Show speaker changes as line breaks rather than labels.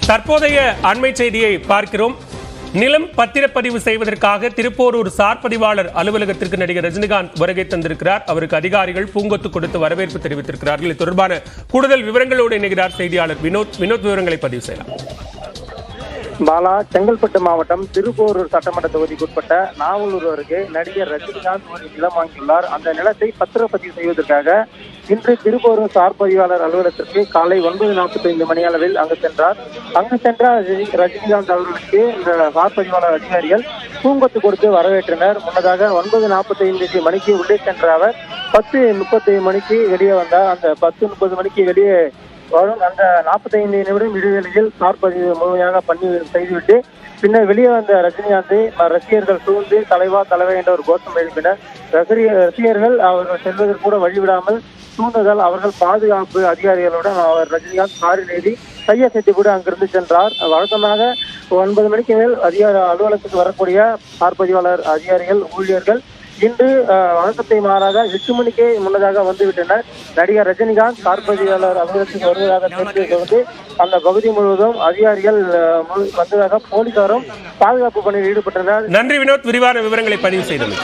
தற்போதைய அண்மை செய்தியை பார்க்கிறோம். நிலம் பத்திரப்பதிவு செய்வதற்காக திருப்போரூர் சார் பதிவாளர் அலுவலகத்திற்கு நடிகர் ரஜினிகாந்த் வருகை தந்திருக்கிறார். அவருக்கு அதிகாரிகள் பூங்கொத்து கொடுத்து வரவேற்பு தெரிவித்திருக்கிறார்கள். இது தொடர்பான கூடுதல் விவரங்களோடு இணைகிறார் செய்தியாளர் வினோத். விவரங்களை பதிவு செய்யலாம்.
பாலா, செங்கல்பட்டு மாவட்டம் திருப்போரூர் சட்டமன்ற தொகுதிக்குட்பட்ட நாவலூர் அருகே நடிகர் ரஜினிகாந்த் ஒரு நிலம் வாங்கியுள்ளார். அந்த நிலத்தை பத்திரப்பதிவு செய்வதற்காக இன்று திருப்போரூர் சார் பதிவாளர் அலுவலகத்திற்கு காலை 9:45 மணி அளவில் அங்கு சென்றார். ரஜினிகாந்த் அவர்களுக்கு இந்த சார் பதிவாளர் அதிகாரிகள் பூங்கொத்து கொடுத்து வரவேற்றனர். முன்னதாக 9:45 மணிக்கு உள்ளே சென்ற அவர் 10:35 மணிக்கு வெளியே வந்தார். அந்த 10:30 மணிக்கு வெளியே வரும் அந்த 45 நிமிடம் இடைவெளியில் சார் பதிவு முழுமையாக செய்துவிட்டு பின்னர் வெளியே வந்த ரஜினிகாந்தை ரசிகர்கள் சூழ்ந்து தலைவா என்ற ஒரு கோஷம் எழுப்பினர். ரசிகர்கள் அவர்கள் செல்வதற்கு கூட வழிவிடாமல் சூழ்ந்ததால் அவர்கள் பாதுகாப்பு அதிகாரிகளுடன் அவர் ரஜினிகாந்த் காரில் ஏறி கையசைத்து கூட அங்கிருந்து சென்றார். வழக்கமாக 9 மணிக்கு மேல் அலுவலகத்துக்கு வரக்கூடிய சார் பதிவாளர் அதிகாரிகள் ஊழியர்கள் இன்று வழக்கத்தை மாறாக 8 மணிக்கே முன்னதாக வந்துவிட்டனர். நடிகர் ரஜினிகாந்த் சார் பதிவாளர் அலுவலகத்துக்கு வருவதாக தெரிவித்து அந்த பகுதி முழுவதும் அதிகாரிகள் வந்ததாக போலீசாரும் பாதுகாப்பு பணியில் ஈடுபட்டனர்.
நன்றி வினோத், விரிவான விவரங்களை பதிவு செய்தனர்.